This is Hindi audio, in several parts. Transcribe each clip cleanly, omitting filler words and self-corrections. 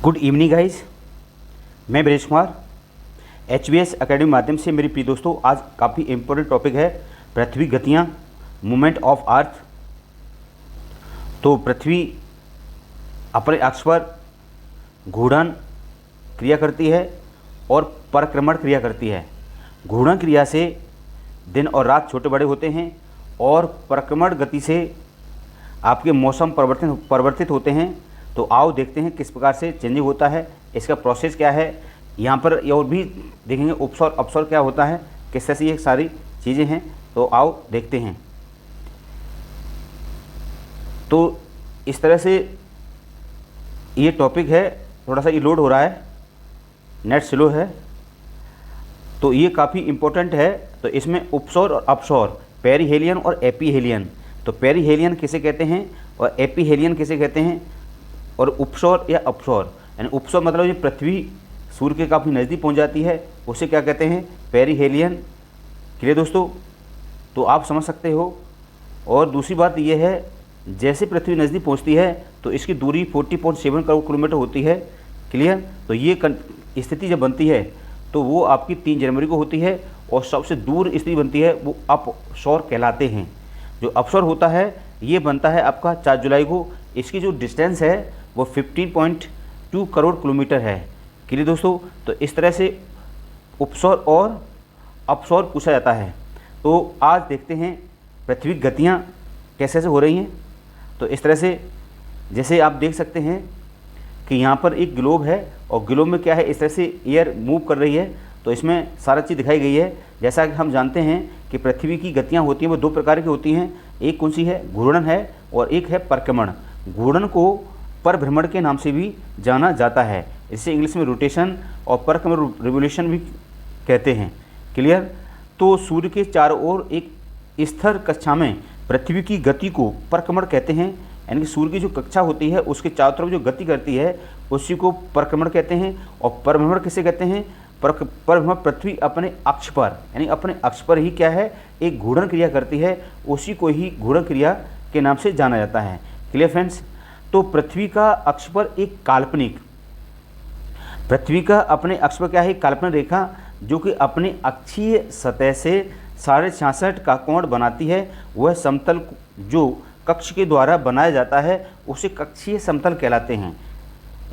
गुड इवनिंग गाइस, मैं ब्रजेश कुमार HBS एकेडमी माध्यम से। मेरी प्रिय दोस्तों, आज काफ़ी इम्पोर्टेंट टॉपिक है पृथ्वी गतियाँ, मूवमेंट ऑफ अर्थ। तो पृथ्वी अपने अक्ष पर घूर्णन क्रिया करती है और परिक्रमण क्रिया करती है। घूर्णन क्रिया से दिन और रात छोटे बड़े होते हैं और परिक्रमण गति से आपके मौसम परिवर्तित होते हैं। तो आओ देखते हैं किस प्रकार से चेंजिंग होता है, इसका प्रोसेस क्या है। यहाँ पर और भी देखेंगे उपसौर अपसौर क्या होता है, किस तरह से ये सारी चीज़ें हैं। तो आओ देखते हैं। तो इस तरह से ये टॉपिक है, थोड़ा सा ये लोड हो रहा है, नेट स्लो है, तो ये काफ़ी इम्पोर्टेंट है। तो इसमें उपसौर और अपसौर, पेरिहेलियन और एपीहेलियन। तो पेरिहेलियन किसे कहते हैं और एपीहेलियन किसे कहते हैं, और उपसौर या अपसौर, यानी उपसौर मतलब ये पृथ्वी सूर्य के काफ़ी नज़दीक पहुंच जाती है, उसे क्या कहते हैं, पेरिहेलियन। क्लियर दोस्तों, तो आप समझ सकते हो। और दूसरी बात ये है, जैसे पृथ्वी नज़दीक पहुंचती है तो इसकी दूरी 40.7 करोड़ किलोमीटर होती है। क्लियर, तो ये स्थिति जब बनती है तो वो आपकी 3 जनवरी को होती है, और सबसे दूर स्थिति बनती है वो अपसौर कहलाते हैं। जो अपसौर होता है ये बनता है आपका 4 जुलाई को। इसकी जो डिस्टेंस है वो 15.2 करोड़ किलोमीटर है। क्लियर दोस्तों, तो इस तरह से उपसौर और अपसौर पूछा जाता है। तो आज देखते हैं पृथ्वी गतियाँ कैसे से हो रही हैं। तो इस तरह से जैसे आप देख सकते हैं कि यहाँ पर एक ग्लोब है, और ग्लोब में क्या है, इस तरह से एयर मूव कर रही है। तो इसमें सारा चीज़ दिखाई गई है। जैसा कि हम जानते हैं कि पृथ्वी की गतियाँ होती हैं वो 2 प्रकार की होती हैं। एक कौन सी है, घूर्णन है, और एक है परिक्रमण। घूर्णन को परिभ्रमण के नाम से भी जाना जाता है, इसे इंग्लिश में रोटेशन और परिक्रमण रिवोल्यूशन भी कहते हैं। क्लियर, तो सूर्य के चारों ओर एक स्थिर कक्षा में पृथ्वी की गति को परिक्रमण कहते हैं। यानी कि सूर्य की जो कक्षा होती है उसके चारों तरफ जो गति करती है उसी को परिक्रमण कहते हैं। और परिभ्रमण किसे कहते हैं, परिभ्रमण पृथ्वी अपने अक्ष पर, यानी अपने अक्ष पर ही क्या है, एक घूर्णन क्रिया करती है, उसी को ही घूर्णन क्रिया के नाम से जाना जाता है। क्लियर फ्रेंड्स, तो पृथ्वी का अक्ष पर एक काल्पनिक, पृथ्वी का अपने अक्ष पर क्या है, काल्पनिक रेखा जो कि अपने अक्षीय सतह से 66.5 का कोण बनाती है। वह समतल जो कक्ष के द्वारा बनाया जाता है उसे कक्षीय समतल कहलाते हैं।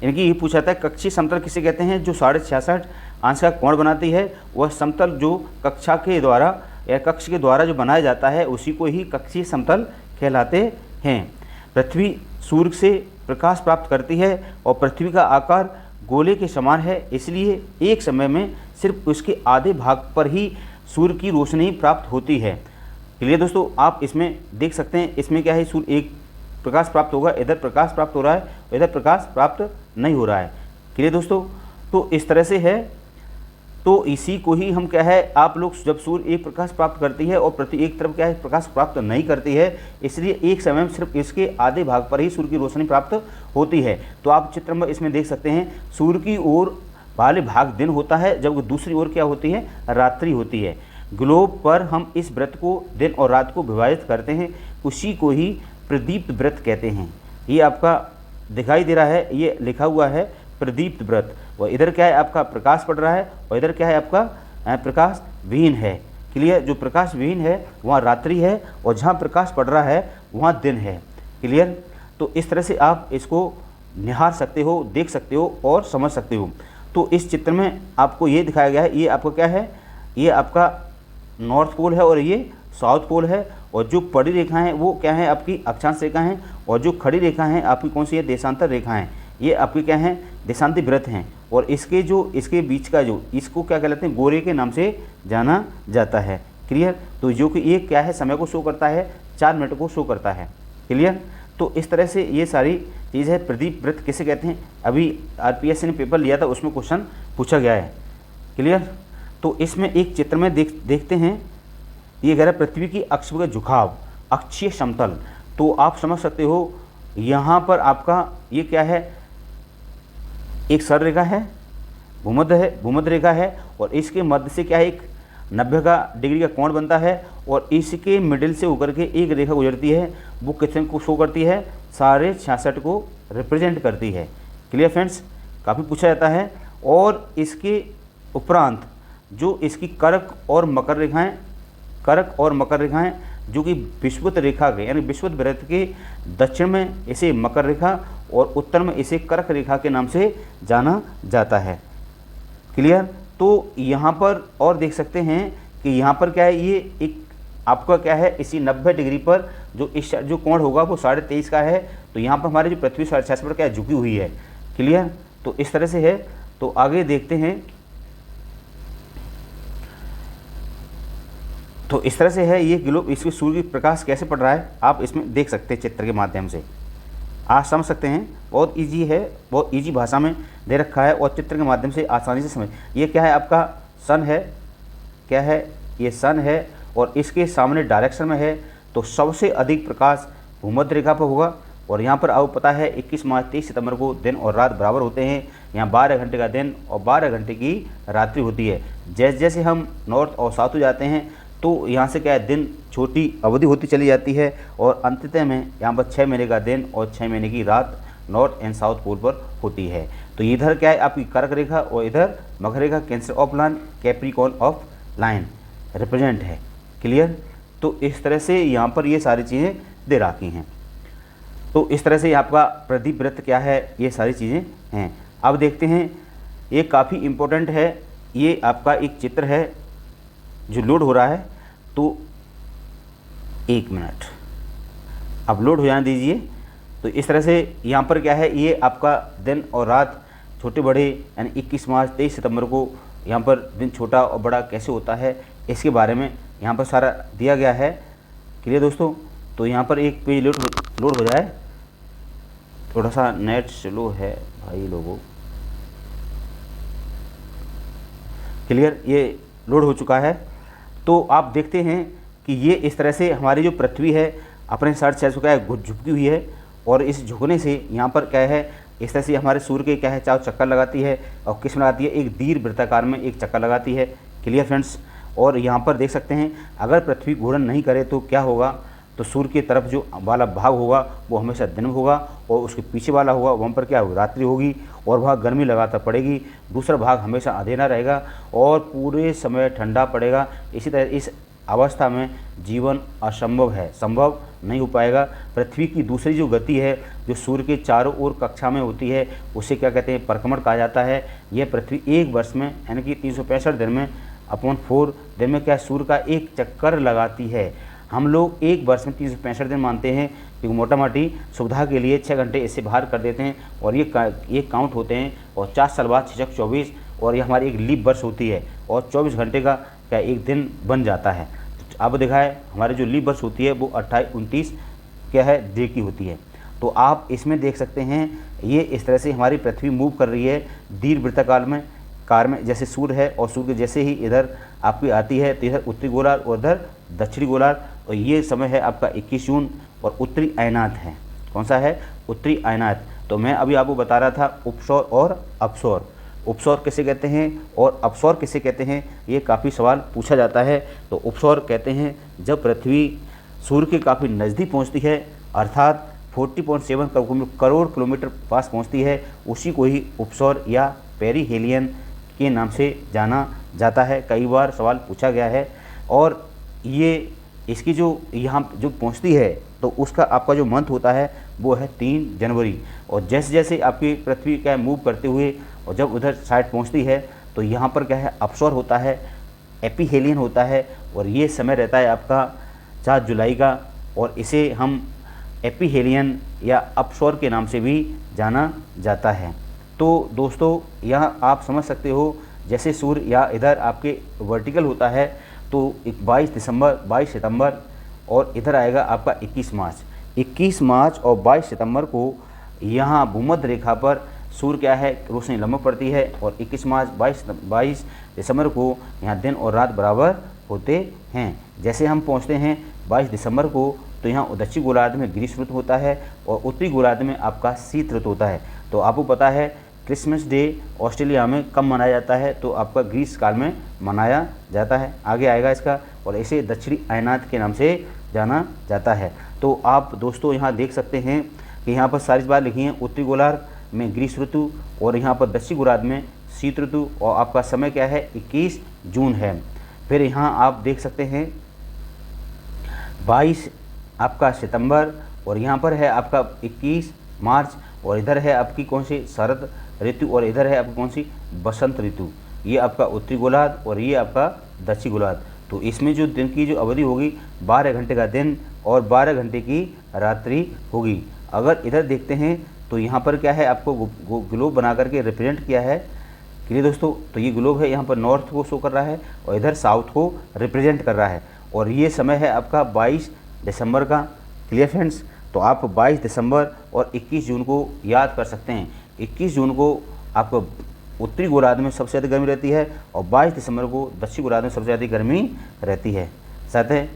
यानी कि ये पूछा जाता है कक्षीय समतल किसे कहते हैं, जो 66.5 अंश का कोण बनाती है। वह समतल जो कक्षा के द्वारा या कक्ष के द्वारा जो बनाया जाता है उसी को ही कक्षीय समतल कहलाते हैं। पृथ्वी सूर्य से प्रकाश प्राप्त करती है और पृथ्वी का आकार गोले के समान है, इसलिए एक समय में सिर्फ उसके आधे भाग पर ही सूर्य की रोशनी प्राप्त होती है। क्लियर दोस्तों, आप इसमें देख सकते हैं, इसमें क्या है, सूर्य एक प्रकाश प्राप्त होगा, इधर प्रकाश प्राप्त हो रहा है, इधर प्रकाश प्राप्त नहीं हो रहा है। क्लियर दोस्तों, तो इस तरह से है। तो इसी को ही हम क्या है, आप लोग जब सूर्य एक प्रकाश प्राप्त करती है और पृथ्वी एक तरफ क्या है प्रकाश प्राप्त नहीं करती है, इसलिए एक समय में सिर्फ इसके आधे भाग पर ही सूर्य की रोशनी प्राप्त होती है। तो आप चित्र में इसमें देख सकते हैं, सूर्य की ओर वाले भाग दिन होता है, जबकि दूसरी ओर क्या होती है, रात्रि होती है। ग्लोब पर हम इस वृत्त को दिन और रात को विभाजित करते हैं, उसी को ही प्रदीप्त वृत्त कहते हैं। ये आपका दिखाई दे रहा है, ये लिखा हुआ है प्रदीप्त वृत्त। और इधर क्या है, आपका प्रकाश पड़ रहा है, और इधर क्या है, आपका प्रकाश विहीन है। क्लियर, जो प्रकाश विहीन है वहाँ रात्रि है, और जहाँ प्रकाश पड़ रहा है वहाँ दिन है। क्लियर, तो इस तरह से आप इसको निहार सकते हो, देख सकते हो और समझ सकते हो। तो इस चित्र में आपको ये दिखाया गया है, ये आपको क्या है, ये आपका नॉर्थ पोल है और ये साउथ पोल है। और जो पड़ी रेखा हैं वो क्या है, आपकी अक्षांश रेखा हैं, और जो खड़ी रेखा हैं आपकी कौन सी है, देशांतर रेखा हैं। ये आपकी क्या हैं, देशांती वृत्त हैं। और इसके जो इसके बीच का जो, इसको क्या कहलाते हैं, गोरे के नाम से जाना जाता है। क्लियर, तो जो कि ये क्या है, समय को शो करता है, 4 मिनट को शो करता है। क्लियर, तो इस तरह से ये सारी चीज़ है। प्रदीप वृत्त किसे कहते हैं, अभी RPSC ने पेपर लिया था, उसमें क्वेश्चन पूछा गया है। क्लियर, तो इसमें एक चित्र में देखते हैं, ये कह रहा है पृथ्वी की अक्ष का झुकाव, अक्षीय समतल। तो आप समझ सकते हो, यहाँ पर आपका ये क्या है, एक सर रेखा है, भूमध्य रेखा है, और इसके मध्य से क्या है, एक 90 डिग्री का कोण बनता है, और इसके मिडिल से होकर के एक रेखा गुजरती है। वो कितने को शो करती है, 66.5 को रिप्रेजेंट करती है। क्लियर फ्रेंड्स, काफ़ी पूछा जाता है। और इसके उपरांत जो इसकी कर्क और मकर रेखाएं जो कि विषुवत रेखा के यानी विषुवत वृत्त के दक्षिण में इसे मकर रेखा और उत्तर में इसे कर्क रेखा के नाम से जाना जाता है। क्लियर। तो यहाँ पर और देख सकते हैं कि यहाँ पर क्या है, ये एक आपका क्या है, इसी 90 डिग्री पर जो इस जो कोण होगा वो 23.5 का है। तो यहाँ पर हमारी जो पृथ्वी 6.5 पर क्या झुकी हुई है। क्लियर। तो इस तरह से है। तो आगे देखते हैं। तो इस तरह से है ये ग्लोब, इसमें सूर्य की प्रकाश कैसे पड़ रहा है आप इसमें देख सकते हैं चित्र के माध्यम से, आप समझ सकते हैं। बहुत इजी है, बहुत इजी भाषा में दे रखा है और चित्र के माध्यम से आसानी से समझ। ये क्या है, आपका सन है, क्या है, ये सन है और इसके सामने डायरेक्शन में है। तो सबसे अधिक प्रकाश भूमध्य रेखा पर होगा। और यहाँ पर आपको पता है 21 मार्च 23 सितंबर को दिन और रात बराबर होते हैं। यहाँ 12 घंटे का दिन और 12 घंटे की रात्रि होती है। जैसे जैसे हम नॉर्थ और साउथ हो जाते हैं तो यहाँ से क्या है, दिन छोटी अवधि होती चली जाती है और अंततः में यहाँ पर 6 महीने का दिन और 6 महीने की रात नॉर्थ एंड साउथ पोल पर होती है। तो इधर क्या है आपकी कर्क रेखा और इधर मकर रेखा, Cancer of line, Capricorn of line represent है। क्लियर। तो इस तरह से यहाँ पर ये सारी चीज़ें दे रखी हैं। तो इस तरह से आपका प्रदीप वृत्त क्या है, ये सारी चीज़ें हैं। अब देखते हैं, ये काफ़ी इम्पोर्टेंट है। ये आपका एक चित्र है जो लोड हो रहा है। तो 1 मिनट अपलोड हो जाने दीजिए। तो इस तरह से यहाँ पर क्या है, ये आपका दिन और रात छोटे बड़े यानी 21 मार्च 23 सितंबर को यहाँ पर दिन छोटा और बड़ा कैसे होता है इसके बारे में यहाँ पर सारा दिया गया है। क्लियर दोस्तों। तो यहाँ पर एक पेज लोड हो जाए, थोड़ा सा नेट स्लो है भाई लोगों। क्लियर, ये लोड हो चुका है। तो आप देखते हैं कि ये इस तरह से हमारी जो पृथ्वी है अपने 6.5 क्या है झुकी हुई है। और इस झुकने से यहाँ पर क्या है, इस तरह से हमारे सूर्य के क्या है चारों चक्कर लगाती है और किस में लगाती है, एक दीर्घ वृत्ताकार में एक चक्कर लगाती है। Clear friends. और यहाँ पर देख सकते हैं अगर पृथ्वी घूर्णन नहीं करे तो क्या होगा, तो सूर्य की तरफ जो वाला भाग होगा वो हमेशा दिन होगा और उसके पीछे वाला होगा वहाँ पर क्या होगा, रात्रि होगी और वहाँ गर्मी लगातार पड़ेगी। दूसरा भाग हमेशा अंधेरा रहेगा और पूरे समय ठंडा पड़ेगा। इसी तरह इस अवस्था में जीवन असंभव है, संभव नहीं हो पाएगा। पृथ्वी की दूसरी जो गति है जो सूर्य के चारों ओर कक्षा में होती है उसे क्या कहते हैं, परिक्रमण कहा जाता है। यह पृथ्वी एक वर्ष में यानी कि 365 दिन में अपॉन 4 दिन में क्या सूर्य का एक चक्कर लगाती है। हम लोग एक वर्ष में 365 दिन मानते हैं क्योंकि मोटा मोटी सुविधा के लिए 6 घंटे इससे बाहर कर देते हैं और ये काउंट होते हैं। और 4 साल बाद 6 24 और ये हमारी एक लीप वर्ष होती है और 24 घंटे का क्या एक दिन बन जाता है। तो अब देखा है हमारी जो लीप वर्ष होती है वो 28-29 क्या है डे की होती है। तो आप इसमें देख सकते हैं ये इस तरह से हमारी पृथ्वी मूव कर रही है दीर्घ वृत्ताकार में कार में। जैसे सूर्य है और सूर्य जैसे ही इधर आपकी आती है तो इधर उत्तरी गोलार्ध और इधर दक्षिणी गोलार्ध। और ये समय है आपका 21 जून और उत्तरी अयनात है। कौन सा है, उत्तरी अयनात। तो मैं अभी आपको बता रहा था उपसौर और अपसौर। उपसौर किसे कहते हैं और अपसौर किसे कहते हैं, ये काफ़ी सवाल पूछा जाता है। तो उपसौर कहते हैं जब पृथ्वी सूर्य के काफ़ी नज़दीक पहुंचती है अर्थात 40.7 करोड़ किलोमीटर पास पहुंचती है, उसी को ही उपसौर या पेरीहेलियन के नाम से जाना जाता है। कई बार सवाल पूछा गया है। और ये इसकी जो यहाँ जो पहुँचती है तो उसका आपका जो मंथ होता है वो है 3 जनवरी। और जैसे जैसे आपकी पृथ्वी क्या मूव करते हुए और जब उधर साइड पहुँचती है तो यहाँ पर क्या है अपसौर होता है, एपीहेलियन होता है। और ये समय रहता है आपका 4 जुलाई का और इसे हम एपीहेलियन या अपसौर के नाम से भी जाना जाता है। तो दोस्तों यहाँ आप समझ सकते हो जैसे सूर्य या इधर आपके वर्टिकल होता है तो 22 दिसंबर 22 सितंबर और इधर आएगा आपका 21 मार्च और 22 सितंबर को यहाँ भूमध्य रेखा पर सूर्य क्या है रोशनी लंबक पड़ती है। और 21 मार्च 22 दिसंबर को यहाँ दिन और रात बराबर होते हैं। जैसे हम पहुँचते हैं 22 दिसंबर को तो यहाँ दक्षिणी गोलार्ध में ग्रीष्म ऋतु होता है और उत्तरी गोलार्ध में आपका शीत ऋतु होता है। तो आपको पता है क्रिसमस डे ऑस्ट्रेलिया में कब मनाया जाता है, तो आपका ग्रीष्म काल में मनाया जाता है। आगे आएगा इसका। और इसे दक्षिणी अयनात के नाम से जाना जाता है। तो आप दोस्तों यहाँ देख सकते हैं कि यहाँ पर सारी बात लिखी है। उत्तरी गोलार्ध में ग्रीष्म ऋतु और यहाँ पर दक्षिण गोलार्ध में शीत ऋतु, और आपका समय क्या है 21 जून है। फिर यहाँ आप देख सकते हैं 22 आपका सितंबर, और यहाँ पर है आपका 21 मार्च, और इधर है आपकी कौन सी शरद ऋतु, और इधर है आपकी कौन सी बसंत ऋतु। ये आपका उत्तरी गोलार्ध और ये आपका दक्षिण गोलार्ध। तो इसमें जो दिन की जो अवधि होगी 12 घंटे का दिन और 12 घंटे की रात्रि होगी। अगर इधर देखते हैं तो यहाँ पर क्या है आपको ग्लोब बना करके रिप्रेजेंट किया है। क्लियर दोस्तों, तो ये ग्लोब है, यहाँ पर नॉर्थ को शो कर रहा है और इधर साउथ को रिप्रेजेंट कर रहा है, और ये समय है आपका 22 दिसंबर का। क्लियर फ्रेंड्स, तो आप 22 दिसंबर और 21 जून को याद कर सकते हैं। 21 जून को आपको उत्तरी गोलार्ध में सबसे ज़्यादा गर्मी रहती है और 22 दिसंबर को दक्षिण गोलार्ध में सबसे ज़्यादा गर्मी रहती है। साथ ही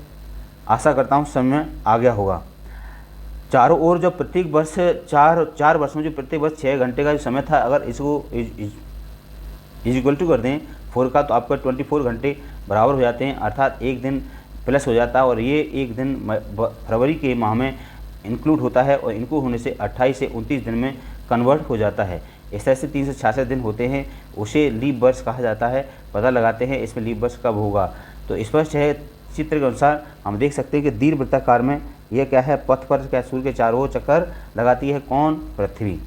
आशा करता हूँ समय आ गया होगा। चारों ओर जो प्रत्येक वर्ष चार वर्ष में जो प्रत्येक वर्ष 6 घंटे का जो समय था, अगर इसको इक्वल टू कर दें 4 का, तो आपका 24 घंटे बराबर हो जाते हैं, अर्थात एक दिन प्लस हो जाता है, और ये एक दिन फरवरी के माह में इंक्लूड होता है, और इनको होने से 28 से 29 दिन में कन्वर्ट हो जाता है। इस तरह से 366 दिन होते हैं, उसे लीप वर्ष कहा जाता है। पता लगाते हैं इसमें लीप वर्ष कब होगा। तो स्पष्ट है, चित्र के अनुसार हम देख सकते हैं कि दीर्घवृत्ताकार में यह क्या है, पथ पर क्या सूर्य के चारों ओर चक्कर लगाती है, कौन, पृथ्वी।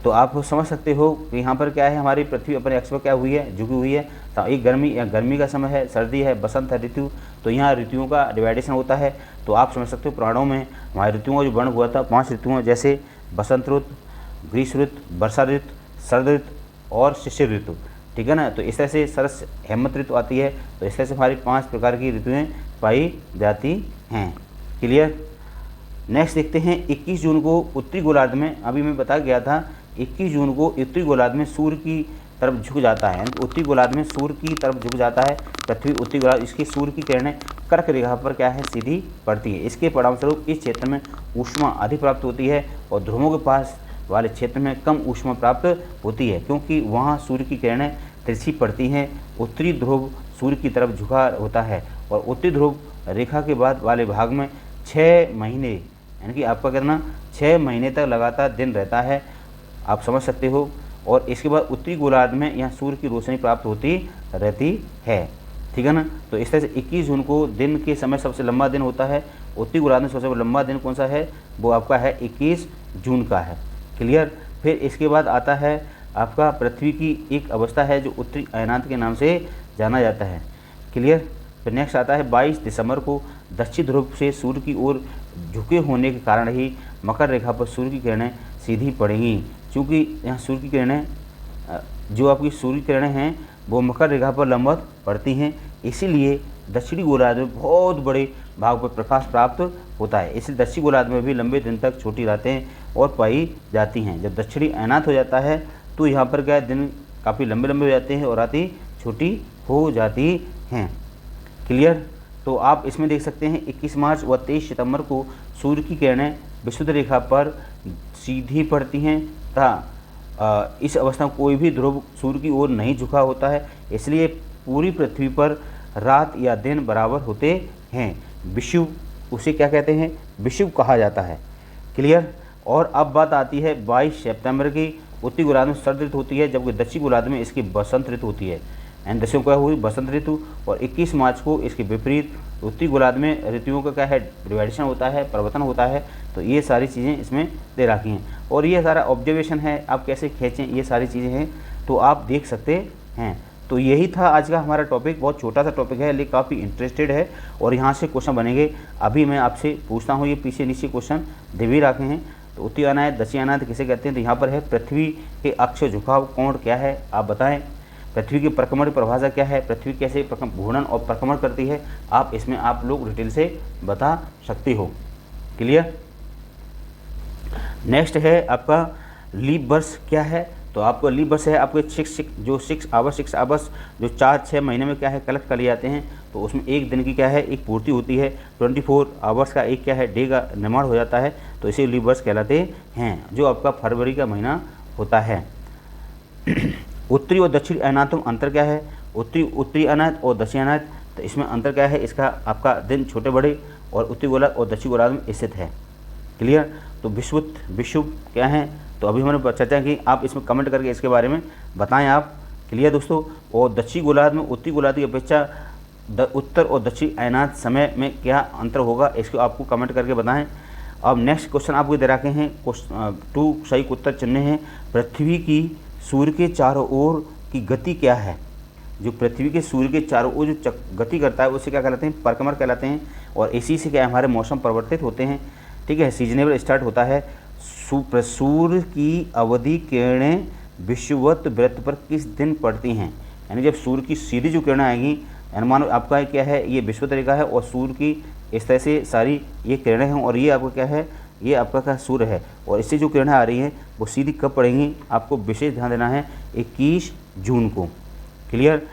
तो आप समझ सकते हो कि यहाँ पर क्या है, हमारी पृथ्वी अपने अक्ष पर क्या हुई है, झुकी हुई है। तो एक गर्मी का समय है, सर्दी है, बसंत है, ऋतु। तो यहाँ ऋतुओं का डिवाइडेशन होता है। तो आप समझ सकते हो पुराणों में हमारी ऋतुओं का जो वर्ण हुआ था 5 ऋतुओं, जैसे बसंत ऋतु, ग्रीष्म ऋतु, वर्षा ऋतु, शरद ऋतु और शिशिर ऋतु। ठीक है ना। तो इस तरह से सरस हेमंत ऋतु आती है। तो इस तरह से हमारी 5 प्रकार की ऋतुएँ पाई जाती हैं। क्लियर। नेक्स्ट देखते हैं 21 जून को उत्तरी गोलार्ध में, अभी मैं बता गया था 21 जून को उत्तरी गोलार्ध में सूर्य की तरफ झुक जाता है। उत्तरी गोलार्ध में सूर्य की तरफ झुक जाता है पृथ्वी। उत्तरी गोलार्ध, इसकी सूर्य की किरणें कर्क रेखा पर क्या है, सीधी पड़ती है। इसके परिणामस्वरूप इस क्षेत्र में ऊष्मा अधिक प्राप्त होती है और ध्रुवों के पास वाले क्षेत्र में कम ऊष्मा प्राप्त होती है, क्योंकि वहाँ सूर्य की किरणें तिरछी पड़ती हैं। उत्तरी ध्रुव सूर्य की तरफ झुका होता है और उत्तरी ध्रुव रेखा के बाद वाले भाग में 6 महीने, यानी कि आपका कितना 6 महीने तक लगातार दिन रहता है, आप समझ सकते हो। और इसके बाद उत्तरी गोलार्ध में यहाँ सूर्य की रोशनी प्राप्त होती रहती है। ठीक है ना। तो इस तरह से 21 जून को दिन के समय सबसे लंबा दिन होता है। उत्तरी गोलार्ध में सबसे लंबा दिन कौन सा है, वो आपका है 21 जून का है। क्लियर। फिर इसके बाद आता है आपका पृथ्वी की एक अवस्था है जो उत्तरी अयनांत के नाम से जाना जाता है। क्लियर। फिर नेक्स्ट आता है 22 दिसंबर को दक्षिण ध्रुव से सूर्य की ओर झुके होने के कारण ही मकर रेखा पर सूर्य की किरणें सीधी पड़ेंगी। क्योंकि यहाँ सूर्य की किरणें, जो आपकी सूर्य किरणें हैं वो मकर रेखा पर लंबवत पड़ती हैं, इसीलिए दक्षिणी गोलार्ध में बहुत बड़े भाग पर प्रकाश प्राप्त होता है। इसलिए दक्षिणी गोलार्ध में भी लंबे दिन तक छोटी रातें और पाई जाती हैं। जब दक्षिणी अयनात हो जाता है तो यहाँ पर क्या दिन काफ़ी लंबे लंबे हो जाते हैं और रातें छोटी हो जाती हैं। क्लियर। तो आप इसमें देख सकते हैं 21 मार्च व 23 सितंबर को सूर्य की किरणें विशुद्ध रेखा पर सीधी पड़ती हैं तथा इस अवस्था में कोई भी ध्रुव सूर्य की ओर नहीं झुका होता है, इसलिए पूरी पृथ्वी पर रात या दिन बराबर होते हैं। विषुव, उसे क्या कहते हैं, विषुव कहा जाता है। क्लियर। और अब बात आती है 22 सितंबर की। उत्तरी गोलार्ध में शरद ऋतु होती है, जबकि दक्षिण गोलार्ध में इसकी बसंत ऋतु होती है। एंड दक्षिण क्या हुई, बसंत ऋतु। और 21 मार्च को इसके विपरीत उत्तरी गोलार्ध में ऋतुओं का क्या है, डिवाइडेशन होता है, परिवर्तन होता है। तो ये सारी चीज़ें इसमें दे रखी हैं और ये सारा ऑब्जर्वेशन है, आप कैसे खींचें, ये सारी चीज़ें हैं तो आप देख सकते हैं। तो यही था आज का हमारा टॉपिक। बहुत छोटा सा टॉपिक है लेकिन काफ़ी इंटरेस्टेड है और यहाँ से क्वेश्चन बनेंगे। अभी मैं आपसे पूछता हूँ, ये पीछे नीचे क्वेश्चन दे भी रखे हैं। तो उत्तरी अयनात, दक्षिणी अयनात किसे कहते हैं, तो यहाँ पर है पृथ्वी के अक्ष झुकाव कोण क्या है, आप बताएं। पृथ्वी की परिक्रमण की परिभाषा क्या है, पृथ्वी कैसे घूर्णन और परिक्रमण करती है, आप इसमें आप लोग डिटेल से बता सकते हो। क्लियर। नेक्स्ट है आपका लीप वर्ष क्या है, तो आपको लीप वर्ष है आपके 6 आवर्स जो 4-6 महीने में क्या है कलेक्ट कर लिए जाते हैं। तो उसमें एक दिन की क्या है, एक पूर्ति होती है। 24 आवर्स का एक क्या है, डे का निर्माण हो जाता है। तो इसे लीप वर्ष कहलाते हैं, जो आपका फरवरी का महीना होता है। उत्तरी और दक्षिणी अयनातों में अंतर क्या है, उत्तरी अयनात और दक्षिणी अयनात, तो इसमें अंतर क्या है, इसका आपका दिन छोटे बड़े और उत्तरी गोलार्ध और दक्षिणी गोलार्ध में स्थित है। क्लियर। तो विषुव क्या है, तो अभी हमने चर्चा की, आप इसमें कमेंट करके इसके बारे में बताएं आप। क्लियर दोस्तों। और दक्षिणी गोलार्ध में उत्तरी गोलार्ध की अपेक्षा उत्तर और दक्षिण अयनात समय में क्या अंतर होगा, इसको आपको कमेंट करके बताएं। अब नेक्स्ट क्वेश्चन आपको दे रखे हैं, 2 सही उत्तर चुनने हैं। पृथ्वी की सूर्य के चारों ओर की गति क्या है? जो पृथ्वी के सूर्य के चारों ओर जो गति करता है उसे क्या कहलाते हैं? परिक्रमण कहलाते हैं। और इसी से क्या हमारे मौसम परिवर्तित होते हैं। ठीक है, सीजनेबल स्टार्ट होता है। सूर्य की अवधि किरणें विषुवत वृत्त पर किस दिन पड़ती हैं? यानी जब सूर्य की सीधी जो किरणें आएंगी, अनुमान आपका क्या है, ये विषुवत रेखा है और सूर्य की इस तरह से सारी ये किरणें हैं, और ये आपका क्या है, ये आपका क्या सूर्य है, और इससे जो किरणें आ रही हैं वो सीधी कब पड़ेंगी, आपको विशेष ध्यान देना है 21 जून को। क्लियर।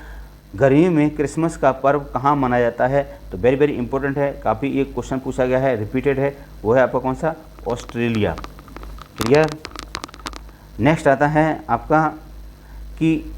गर्मी में क्रिसमस का पर्व कहाँ मनाया जाता है? तो वेरी वेरी इंपॉर्टेंट है, काफ़ी ये क्वेश्चन पूछा गया है, रिपीटेड है, वो है आपका कौन सा? ऑस्ट्रेलिया। क्लियर। नेक्स्ट आता है आपका कि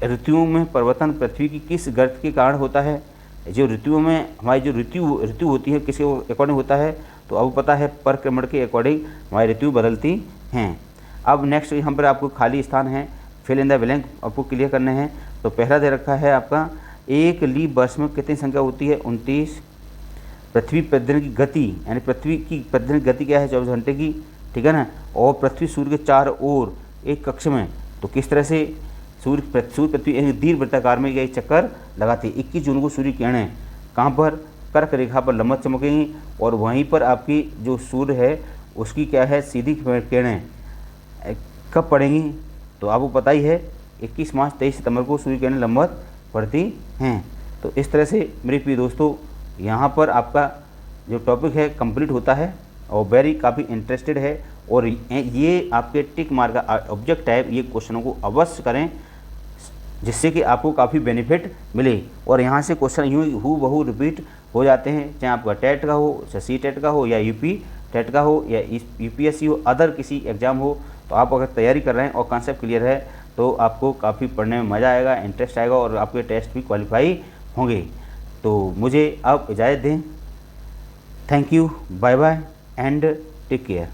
ऋतुओं में परिवर्तन पृथ्वी की किस गर्त के कारण होता है? जो ऋतुओं में हमारी जो ऋतु होती है किसके अकॉर्डिंग होता है? तो अब पता है परिक्रमण के अकॉर्डिंग हमारी ऋतु बदलती हैं। अब नेक्स्ट यहाँ पर आपको खाली स्थान है, फिल इन द ब्लैंक आपको क्लियर करने हैं। तो पहला दे रखा है आपका, एक लीप वर्ष में कितनी संख्या होती है? 29। पृथ्वी प्रतिदिन की गति, यानी पृथ्वी की प्रतिदिन गति क्या है? 24 घंटे की। ठीक है ना। और पृथ्वी सूर्य के चारों ओर एक कक्ष में, तो किस तरह से सूर्य पृथ्वी एक दीर्घवृत्ताकार में एक चक्कर लगाती है। 21 जून को सूर्य किरणें कहाँ पर? कर्क रेखा पर लंबवत चमकेंगी, और वहीं पर आपकी जो सूर्य है उसकी क्या है, सीधी किरणें कब पड़ेंगी? तो आपको पता ही है 21 मार्च 23 सितंबर को सूर्य किरणें लंबवत पड़ती हैं। तो इस तरह से मेरे प्रिय दोस्तों यहाँ पर आपका जो टॉपिक है कंप्लीट होता है, और वेरी काफ़ी इंटरेस्टेड है, और ये आपके टिक मार्क का ऑब्जेक्ट है। ये क्वेश्चनों को अवश्य करें जिससे कि आपको काफ़ी बेनिफिट मिले, और यहाँ से क्वेश्चन यूँ हूबहू रिपीट हो जाते हैं, चाहे आपका टेट का हो, चाहे सी टेट का हो, या यूपी टेट का हो, या यूपीएससी हो, अदर किसी एग्ज़ाम हो। तो आप अगर तैयारी कर रहे हैं और कॉन्सेप्ट क्लियर है तो आपको काफ़ी पढ़ने में मज़ा आएगा, इंटरेस्ट आएगा, और आपके टेस्ट भी क्वालिफाई होंगे। तो मुझे आप इजाज़त दें। Thank you, bye bye and take care.